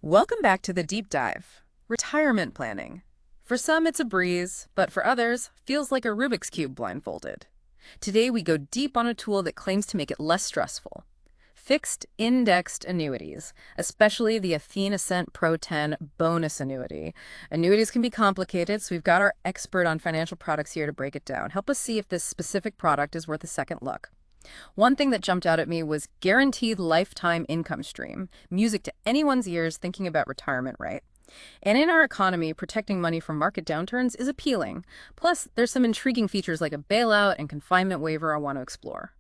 Welcome back to the deep dive. Retirement planning. For some, it's a breeze, but for others, feels like a Rubik's Cube blindfolded. Today, we go deep on a tool that claims to make it less stressful. Fixed indexed annuities, especially the Athene Ascent Pro 10 Bonus Annuity. Annuities can be complicated, so we've got our expert on financial products here to break it down. Help us see if this specific product is worth a second look. One thing that jumped out at me was guaranteed lifetime income stream, music to anyone's ears thinking about retirement, right? And in our economy, protecting money from market downturns is appealing. Plus, there's some intriguing features like a bailout and confinement waiver I want to explore.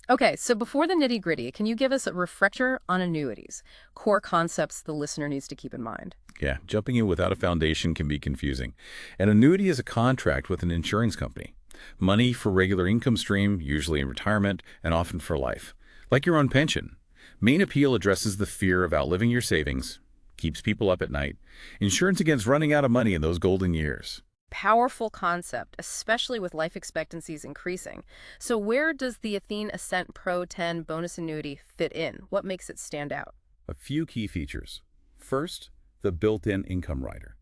Okay, so before the nitty-gritty, can you give us a refresher on annuities? Core concepts the listener needs to keep in mind. Yeah, jumping in without a foundation can be confusing. An annuity is a contract with an insurance company. Money for regular income stream, usually in retirement, and often for life. Like your own pension. Main appeal addresses the fear of outliving your savings, keeps people up at night. Insurance against running out of money in those golden years. Powerful concept, especially with life expectancies increasing. So where does the Athene Ascent Pro 10 bonus annuity fit in? What makes it stand out? A few key features. First, the built-in income rider.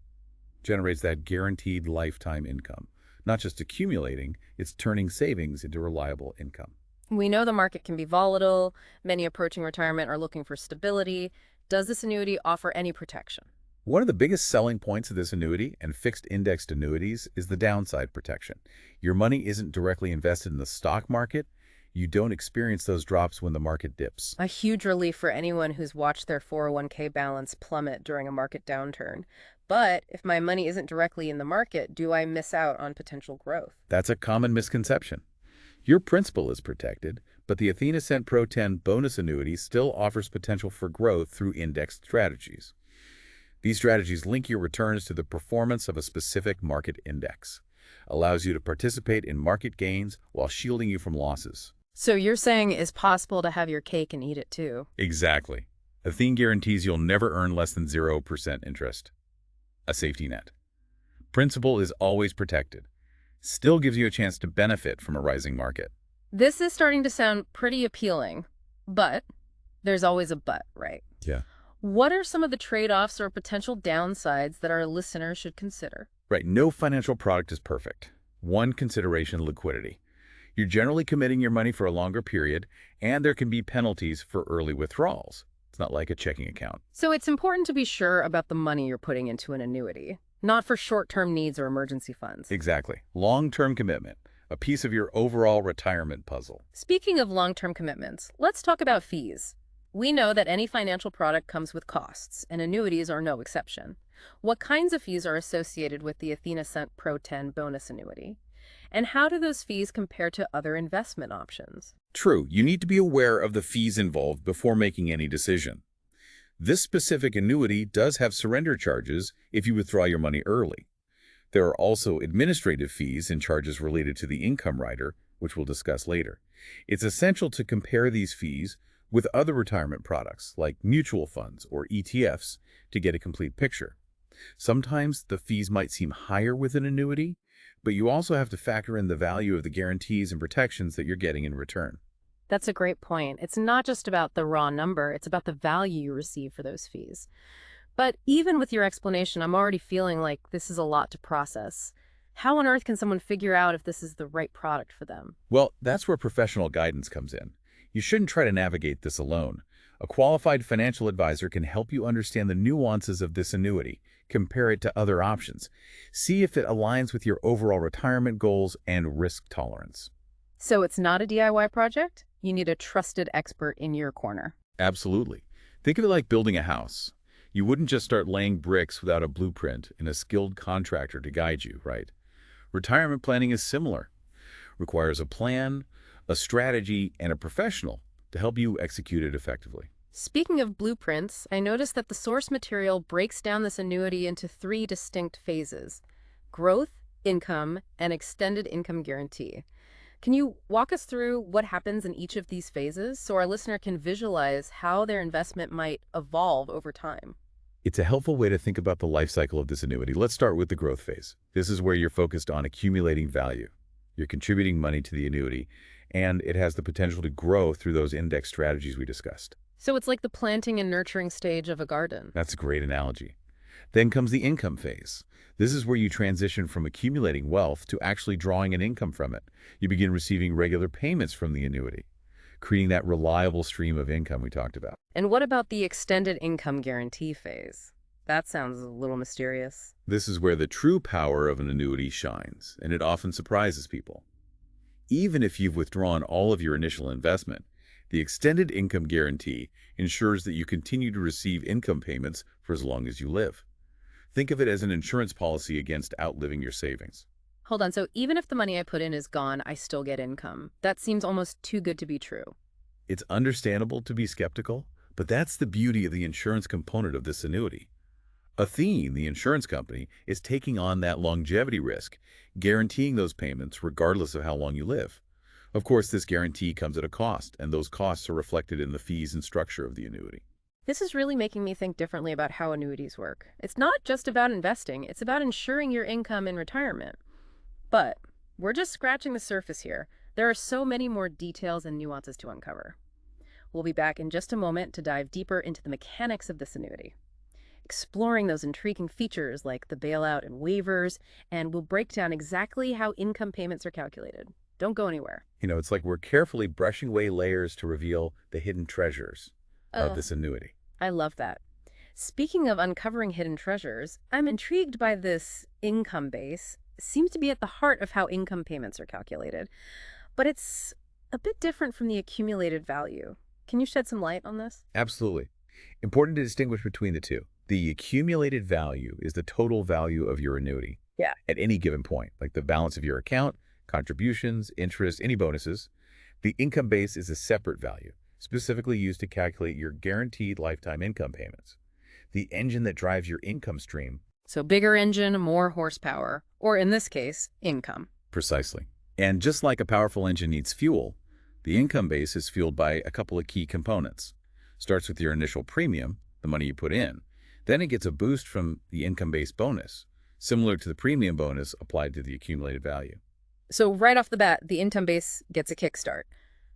Generates that guaranteed lifetime income. Not just accumulating, it's turning savings into reliable income. We know the market can be volatile. Many approaching retirement are looking for stability. Does this annuity offer any protection? One of the biggest selling points of this annuity and fixed indexed annuities is the downside protection. Your money isn't directly invested in the stock market. You don't experience those drops when the market dips. A huge relief for anyone who's watched their 401k balance plummet during a market downturn. But if my money isn't directly in the market, do I miss out on potential growth? That's a common misconception. Your principal is protected, but the Athene Ascent Pro 10 bonus annuity still offers potential for growth through indexed strategies. These strategies link your returns to the performance of a specific market index, allows you to participate in market gains while shielding you from losses. So you're saying it's possible to have your cake and eat it too? Exactly. Athene guarantees you'll never earn less than 0% interest. A safety net. Principal is always protected. Still gives you a chance to benefit from a rising market. This is starting to sound pretty appealing, but there's always a but, right? Yeah. What are some of the trade-offs or potential downsides that our listeners should consider? Right, no financial product is perfect. One consideration, liquidity. You're generally committing your money for a longer period, and there can be penalties for early withdrawals. It's not like a checking account. So it's important to be sure about the money you're putting into an annuity, not for short-term needs or emergency funds. Exactly. Long-term commitment, a piece of your overall retirement puzzle. Speaking of long-term commitments, let's talk about fees. We know that any financial product comes with costs, and annuities are no exception. What kinds of fees are associated with the Athene Ascent Pro 10 bonus annuity? And how do those fees compare to other investment options? True, you need to be aware of the fees involved before making any decision. This specific annuity does have surrender charges if you withdraw your money early. There are also administrative fees and charges related to the income rider, which we'll discuss later. It's essential to compare these fees with other retirement products like mutual funds or ETFs to get a complete picture. Sometimes the fees might seem higher with an annuity, but you also have to factor in the value of the guarantees and protections that you're getting in return. That's a great point. It's not just about the raw number, it's about the value you receive for those fees. But even with your explanation, I'm already feeling like this is a lot to process. How on earth can someone figure out if this is the right product for them? Well, that's where professional guidance comes in. You shouldn't try to navigate this alone. A qualified financial advisor can help you understand the nuances of this annuity, compare it to other options, see if it aligns with your overall retirement goals and risk tolerance. So it's not a DIY project? You need a trusted expert in your corner. Absolutely. Think of it like building a house. You wouldn't just start laying bricks without a blueprint and a skilled contractor to guide you, right? Retirement planning is similar. Requires a plan, a strategy, and a professional to help you execute it effectively. Speaking of blueprints, I noticed that the source material breaks down this annuity into 3 distinct phases: growth, income, and extended income guarantee. Can you walk us through what happens in each of these phases so our listener can visualize how their investment might evolve over time? It's a helpful way to think about the life cycle of this annuity. Let's start with the growth phase. This is where you're focused on accumulating value. You're contributing money to the annuity, and it has the potential to grow through those index strategies we discussed. So it's like the planting and nurturing stage of a garden. That's a great analogy. Then comes the income phase. This is where you transition from accumulating wealth to actually drawing an income from it. You begin receiving regular payments from the annuity, creating that reliable stream of income we talked about. And what about the extended income guarantee phase? That sounds a little mysterious. This is where the true power of an annuity shines, and it often surprises people. Even if you've withdrawn all of your initial investment, the extended income guarantee ensures that you continue to receive income payments for as long as you live. Think of it as an insurance policy against outliving your savings. Hold on, so even if the money I put in is gone, I still get income. That seems almost too good to be true. It's understandable to be skeptical, but that's the beauty of the insurance component of this annuity. Athene, the insurance company, is taking on that longevity risk, guaranteeing those payments regardless of how long you live. Of course, this guarantee comes at a cost, and those costs are reflected in the fees and structure of the annuity. This is really making me think differently about how annuities work. It's not just about investing, it's about ensuring your income in retirement. But we're just scratching the surface here. There are so many more details and nuances to uncover. We'll be back in just a moment to dive deeper into the mechanics of this annuity, exploring those intriguing features like the bailout and waivers, and we'll break down exactly how income payments are calculated. Don't go anywhere. It's like we're carefully brushing away layers to reveal the hidden treasures of Uh, this annuity. I love that. Speaking of uncovering hidden treasures, I'm intrigued by this income base. It seems to be at the heart of how income payments are calculated, but it's a bit different from the accumulated value. Can you shed some light on this? Absolutely. Important to distinguish between the two. The accumulated value is the total value of your annuity Yeah. at any given point, like the balance of your account, contributions, interest, any bonuses. The income base is a separate value, specifically used to calculate your guaranteed lifetime income payments. The engine that drives your income stream. So bigger engine, more horsepower, or in this case, income. Precisely. And just like a powerful engine needs fuel, the income base is fueled by a couple of key components. Starts with your initial premium, the money you put in. Then it gets a boost from the income-based bonus, similar to the premium bonus applied to the accumulated value. So right off the bat, the income base gets a kickstart.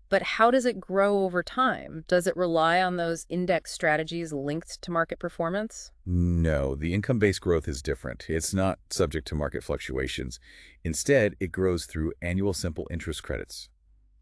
But how does it grow over time? Does it rely on those index strategies linked to market performance? No, the income-based growth is different. It's not subject to market fluctuations. Instead, it grows through annual simple interest credits,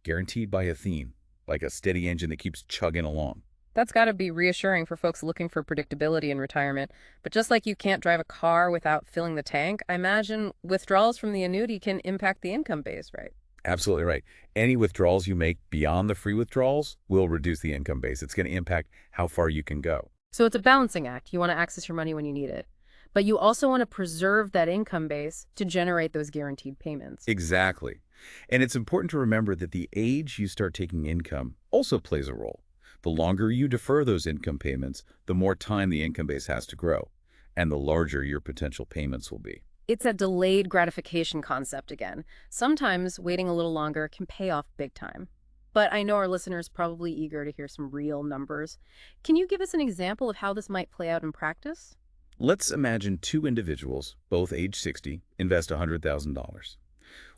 guaranteed by Athene, like a steady engine that keeps chugging along. That's got to be reassuring for folks looking for predictability in retirement. But just like you can't drive a car without filling the tank, I imagine withdrawals from the annuity can impact the income base, right? Absolutely right. Any withdrawals you make beyond the free withdrawals will reduce the income base. It's going to impact how far you can go. So it's a balancing act. You want to access your money when you need it. But you also want to preserve that income base to generate those guaranteed payments. Exactly. And it's important to remember that the age you start taking income also plays a role. The longer you defer those income payments, the more time the income base has to grow, and the larger your potential payments will be. It's a delayed gratification concept again. Sometimes waiting a little longer can pay off big time. But I know our listeners are probably eager to hear some real numbers. Can you give us an example of how this might play out in practice? Let's imagine two individuals, both age 60, invest $100,000.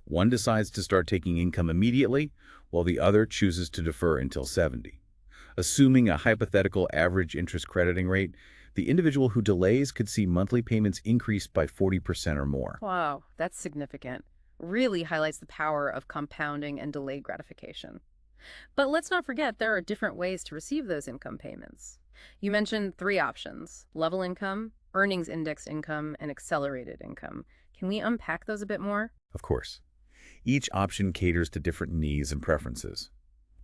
One decides to start taking income immediately, while the other chooses to defer until 70. Assuming a hypothetical average interest crediting rate, the individual who delays could see monthly payments increase by 40% or more. Wow, that's significant. Really highlights the power of compounding and delayed gratification. But let's not forget there are different ways to receive those income payments. You mentioned three options: level income, earnings index income, and accelerated income. Can we unpack those a bit more? Of course. Each option caters to different needs and preferences.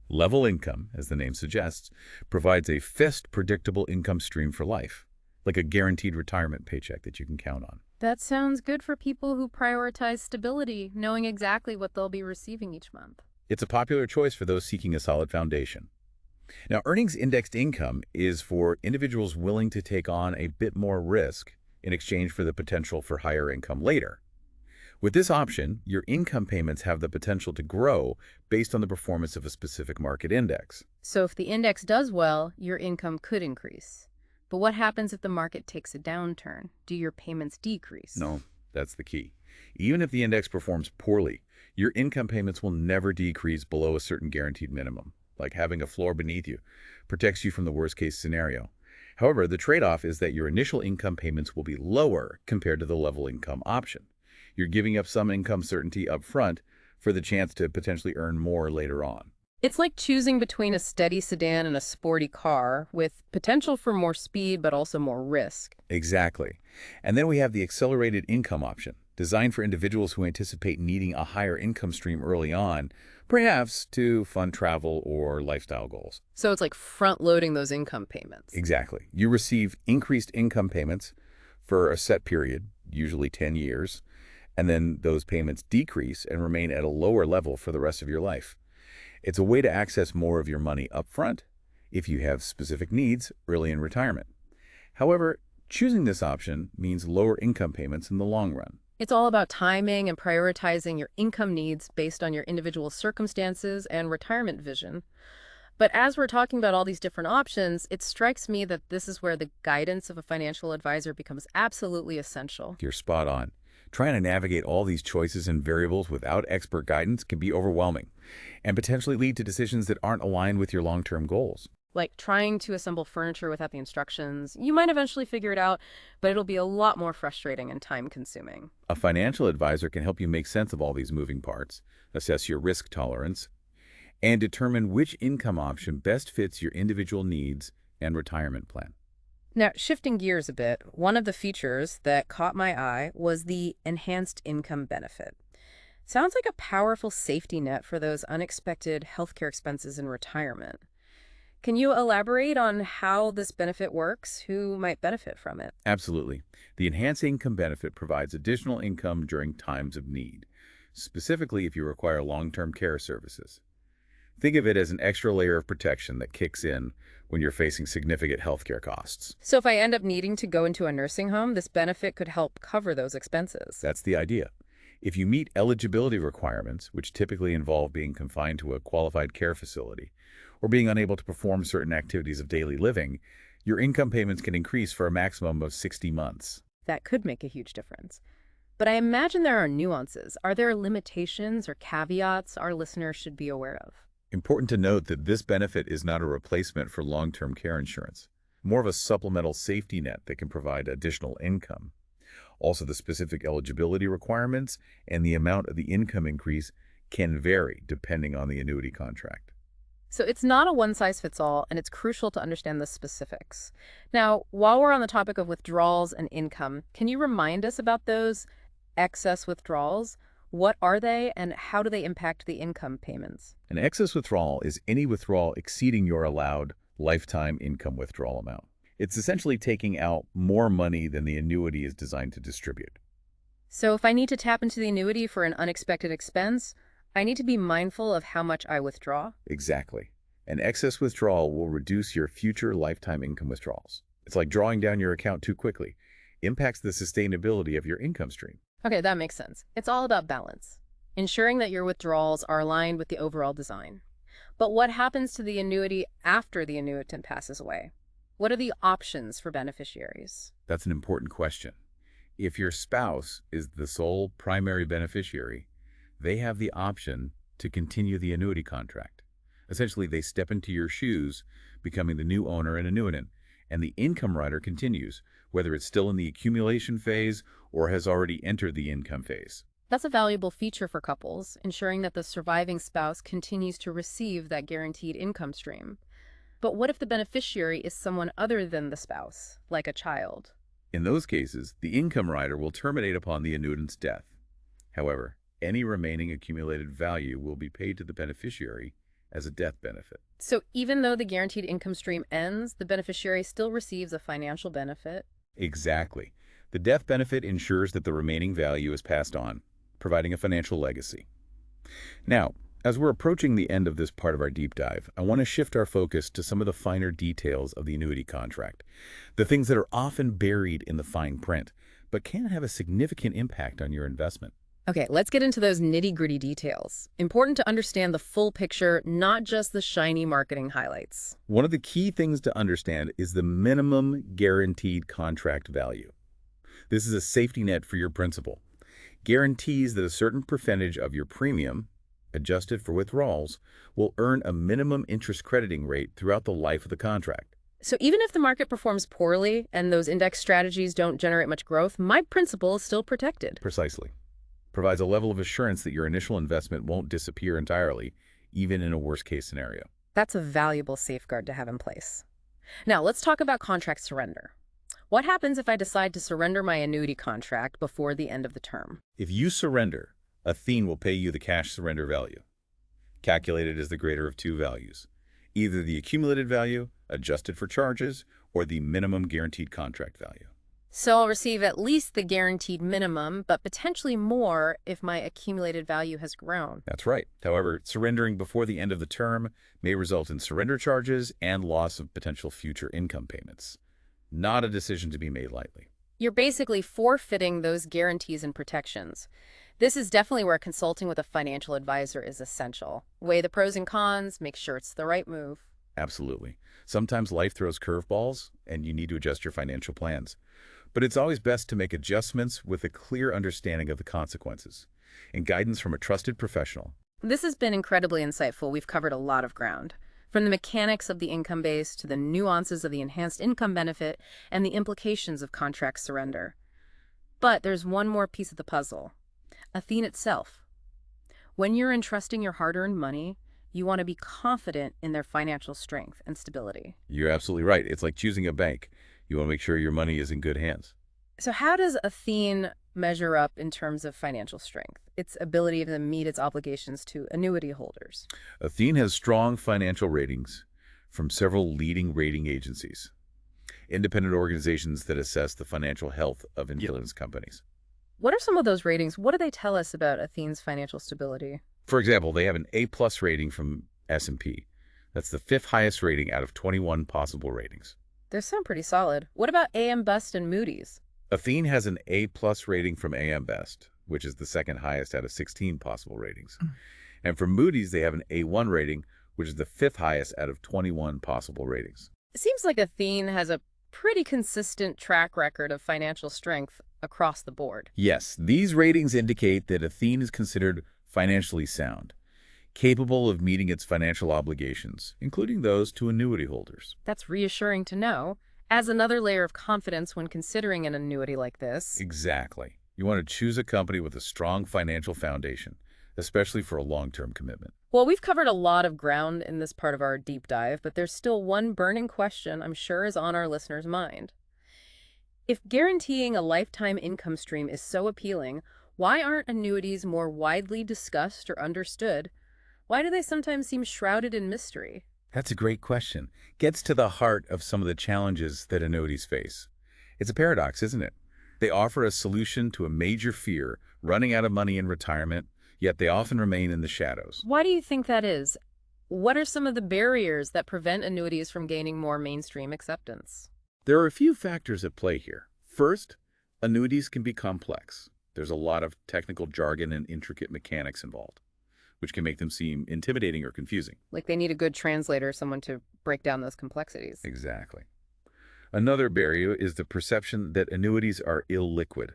Level income, as the name suggests, provides a fixed, predictable income stream for life, like a guaranteed retirement paycheck that you can count on. That sounds good for people who prioritize stability, knowing exactly what they'll be receiving each month. It's a popular choice for those seeking a solid foundation. Now, earnings indexed income is for individuals willing to take on a bit more risk in exchange for the potential for higher income later. With this option, your income payments have the potential to grow based on the performance of a specific market index. So if the index does well, your income could increase. But what happens if the market takes a downturn? Do your payments decrease? No, that's the key. Even if the index performs poorly, your income payments will never decrease below a certain guaranteed minimum, like having a floor beneath you, protects you from the worst-case scenario. However, the trade-off is that your initial income payments will be lower compared to the level income option. You're giving up some income certainty up front for the chance to potentially earn more later on. It's like choosing between a steady sedan and a sporty car, with potential for more speed but also more risk. Exactly. And then we have the accelerated income option, designed for individuals who anticipate needing a higher income stream early on, perhaps to fund travel or lifestyle goals. So it's like front-loading those income payments. Exactly. You receive increased income payments for a set period, usually 10 years, and then those payments decrease and remain at a lower level for the rest of your life. It's a way to access more of your money up front if you have specific needs early in retirement. However, choosing this option means lower income payments in the long run. It's all about timing and prioritizing your income needs based on your individual circumstances and retirement vision. But as we're talking about all these different options, it strikes me that this is where the guidance of a financial advisor becomes absolutely essential. You're spot on. Trying to navigate all these choices and variables without expert guidance can be overwhelming and potentially lead to decisions that aren't aligned with your long-term goals. Like trying to assemble furniture without the instructions. You might eventually figure it out, but it'll be a lot more frustrating and time-consuming. A financial advisor can help you make sense of all these moving parts, assess your risk tolerance, and determine which income option best fits your individual needs and retirement plan. Now, shifting gears a bit, one of the features that caught my eye was the enhanced income benefit. Sounds like a powerful safety net for those unexpected healthcare expenses in retirement. Can you elaborate on how this benefit works? Who might benefit from it? Absolutely. The enhanced income benefit provides additional income during times of need, specifically if you require long-term care services. Think of it as an extra layer of protection that kicks in when you're facing significant healthcare costs. So if I end up needing to go into a nursing home, this benefit could help cover those expenses. That's the idea. If you meet eligibility requirements, which typically involve being confined to a qualified care facility or being unable to perform certain activities of daily living, your income payments can increase for a maximum of 60 months. That could make a huge difference. But I imagine there are nuances. Are there limitations or caveats our listeners should be aware of? Important to note that this benefit is not a replacement for long-term care insurance, more of a supplemental safety net that can provide additional income. Also, the specific eligibility requirements and the amount of the income increase can vary depending on the annuity contract. So it's not a one-size-fits-all, and it's crucial to understand the specifics. Now, while we're on the topic of withdrawals and income, can you remind us about those excess withdrawals? What are they, and how do they impact the income payments? An excess withdrawal is any withdrawal exceeding your allowed lifetime income withdrawal amount. It's essentially taking out more money than the annuity is designed to distribute. So if I need to tap into the annuity for an unexpected expense, I need to be mindful of how much I withdraw? Exactly. An excess withdrawal will reduce your future lifetime income withdrawals. It's like drawing down your account too quickly. Impacts the sustainability of your income stream. Okay, that makes sense. It's all about balance, ensuring that your withdrawals are aligned with the overall design. But what happens to the annuity after the annuitant passes away? What are the options for beneficiaries? That's an important question. If your spouse is the sole primary beneficiary, they have the option to continue the annuity contract. Essentially, they step into your shoes, becoming the new owner and annuitant, and the income rider continues, whether it's still in the accumulation phase or has already entered the income phase. That's a valuable feature for couples, ensuring that the surviving spouse continues to receive that guaranteed income stream. But what if the beneficiary is someone other than the spouse, like a child? In those cases, the income rider will terminate upon the annuitant's death. However, any remaining accumulated value will be paid to the beneficiary as a death benefit. So even though the guaranteed income stream ends, the beneficiary still receives a financial benefit? Exactly. The death benefit ensures that the remaining value is passed on, providing a financial legacy. Now, as we're approaching the end of this part of our deep dive, I want to shift our focus to some of the finer details of the annuity contract, the things that are often buried in the fine print, but can have a significant impact on your investment. Okay, let's get into those nitty-gritty details. Important to understand the full picture, not just the shiny marketing highlights. One of the key things to understand is the minimum guaranteed contract value. This is a safety net for your principal. Guarantees that a certain percentage of your premium, adjusted for withdrawals, will earn a minimum interest crediting rate throughout the life of the contract. So even if the market performs poorly and those index strategies don't generate much growth, my principal is still protected. Precisely. Provides a level of assurance that your initial investment won't disappear entirely, even in a worst-case scenario. That's a valuable safeguard to have in place. Now, let's talk about contract surrender. What happens if I decide to surrender my annuity contract before the end of the term? If you surrender, Athene will pay you the cash surrender value, calculated as the greater of two values, either the accumulated value, adjusted for charges, or the minimum guaranteed contract value. So I'll receive at least the guaranteed minimum, but potentially more if my accumulated value has grown. That's right. However, surrendering before the end of the term may result in surrender charges and loss of potential future income payments. Not a decision to be made lightly. You're basically forfeiting those guarantees and protections. This is definitely where consulting with a financial advisor is essential. Weigh the pros and cons, make sure it's the right move. Absolutely. Sometimes life throws curveballs, and you need to adjust your financial plans. But it's always best to make adjustments with a clear understanding of the consequences and guidance from a trusted professional. This has been incredibly insightful. We've covered a lot of ground, from the mechanics of the income base to the nuances of the enhanced income benefit and the implications of contract surrender. But there's one more piece of the puzzle: Athene itself. When you're entrusting your hard-earned money, you want to be confident in their financial strength and stability. You're absolutely right. It's like choosing a bank. You want to make sure your money is in good hands. So how does Athene measure up in terms of financial strength, its ability to meet its obligations to annuity holders? Athene has strong financial ratings from several leading rating agencies, independent organizations that assess the financial health of insurance companies. What are some of those ratings? What do they tell us about Athene's financial stability? For example, they have an A+ rating from S&P. That's the 5th highest rating out of 21 possible ratings. They sound pretty solid. What about AM Best and Moody's? Athene has an A+ rating from AM Best, which is the 2nd highest out of 16 possible ratings. And from Moody's, they have an A1 rating, which is the 5th highest out of 21 possible ratings. It seems like Athene has a pretty consistent track record of financial strength across the board. Yes, these ratings indicate that Athene is considered financially sound, capable of meeting its financial obligations, including those to annuity holders. That's reassuring to know, as another layer of confidence when considering an annuity like this. Exactly. You want to choose a company with a strong financial foundation, especially for a long-term commitment. Well, we've covered a lot of ground in this part of our deep dive, but there's still one burning question I'm sure is on our listeners' mind. If guaranteeing a lifetime income stream is so appealing, why aren't annuities more widely discussed or understood? Why do they sometimes seem shrouded in mystery? That's a great question. Gets to the heart of some of the challenges that annuities face. It's a paradox, isn't it? They offer a solution to a major fear, running out of money in retirement, yet they often remain in the shadows. Why do you think that is? What are some of the barriers that prevent annuities from gaining more mainstream acceptance? There are a few factors at play here. First, annuities can be complex. There's a lot of technical jargon and intricate mechanics involved, which can make them seem intimidating or confusing. Like they need a good translator, someone to break down those complexities. Exactly. Another barrier is the perception that annuities are illiquid.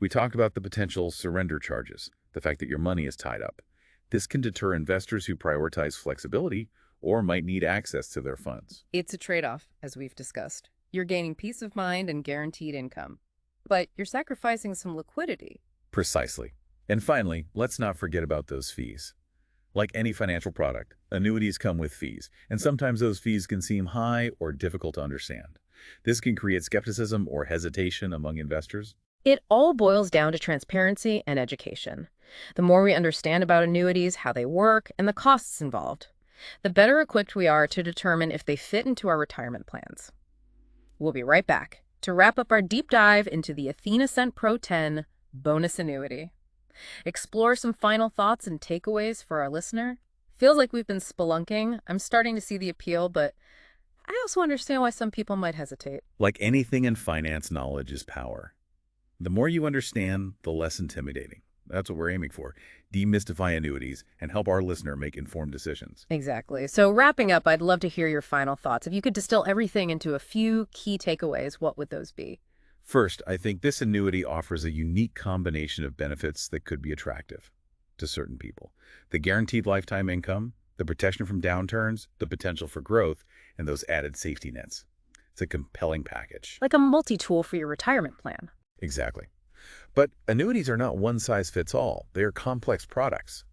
We talked about the potential surrender charges, the fact that your money is tied up. This can deter investors who prioritize flexibility or might need access to their funds. It's a trade-off, as we've discussed. You're gaining peace of mind and guaranteed income, but you're sacrificing some liquidity. Precisely. And finally, let's not forget about those fees. Like any financial product, annuities come with fees, and sometimes those fees can seem high or difficult to understand. This can create skepticism or hesitation among investors. It all boils down to transparency and education. The more we understand about annuities, how they work, and the costs involved, the better equipped we are to determine if they fit into our retirement plans. We'll be right back to wrap up our deep dive into the Athene Ascent Pro 10 Bonus Annuity. Explore some final thoughts and takeaways for our listener. Feels like we've been spelunking. I'm starting to see the appeal, but I also understand why some people might hesitate. Like anything in finance, knowledge is power. The more you understand, the less intimidating. That's what we're aiming for. Demystify annuities and help our listener make informed decisions. Exactly. So wrapping up, I'd love to hear your final thoughts. If you could distill everything into a few key takeaways, what would those be? First, I think this annuity offers a unique combination of benefits that could be attractive. to certain people. The guaranteed lifetime income, the protection from downturns, the potential for growth, and those added safety nets. It's a compelling package. Like a multi-tool for your retirement plan. Exactly. But annuities are not one size fits all. They are complex products.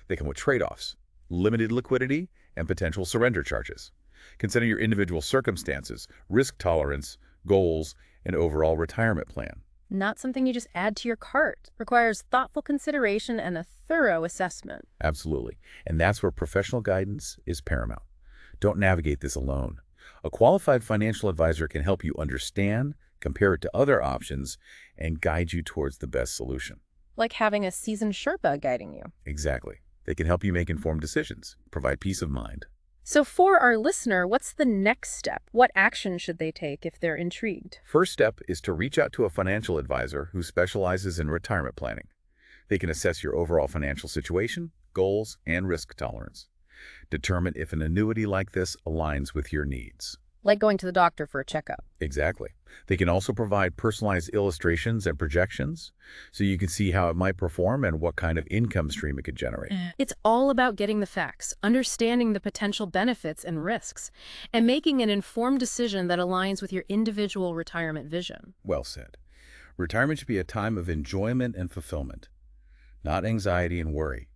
They come with trade-offs, limited liquidity, and potential surrender charges. Consider your individual circumstances, risk tolerance, goals, and overall retirement plan. Not something you just add to your cart. Requires thoughtful consideration and a thorough assessment. Absolutely. And that's where professional guidance is paramount. Don't navigate this alone. A qualified financial advisor can help you understand, compare it to other options, and guide you towards the best solution. Like having a seasoned Sherpa guiding you. Exactly. They can help you make informed decisions, provide peace of mind. So for our listener, what's the next step? What action should they take if they're intrigued? First step is to reach out to a financial advisor who specializes in retirement planning. They can assess your overall financial situation, goals, and risk tolerance. Determine if an annuity like this aligns with your needs. Like going to the doctor for a checkup. Exactly. They can also provide personalized illustrations and projections so you can see how it might perform and what kind of income stream it could generate. It's all about getting the facts, understanding the potential benefits and risks, and making an informed decision that aligns with your individual retirement vision. Well said. Retirement should be a time of enjoyment and fulfillment, not anxiety and worry.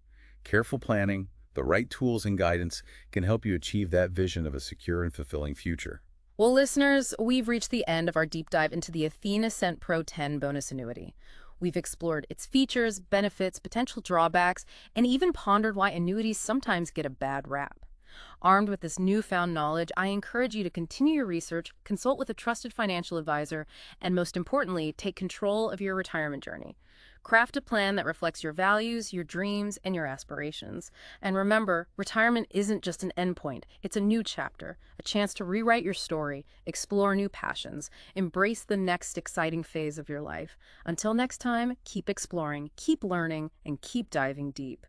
Careful planning, the right tools and guidance can help you achieve that vision of a secure and fulfilling future. Well, listeners, we've reached the end of our deep dive into the Athene Ascent Pro 10 bonus annuity. We've explored its features, benefits, potential drawbacks, and even pondered why annuities sometimes get a bad rap. Armed with this newfound knowledge, I encourage you to continue your research, consult with a trusted financial advisor, and most importantly, take control of your retirement journey. Craft a plan that reflects your values, your dreams, and your aspirations. And remember, retirement isn't just an endpoint. It's a new chapter, a chance to rewrite your story, explore new passions, embrace the next exciting phase of your life. Until next time, keep exploring, keep learning, and keep diving deep.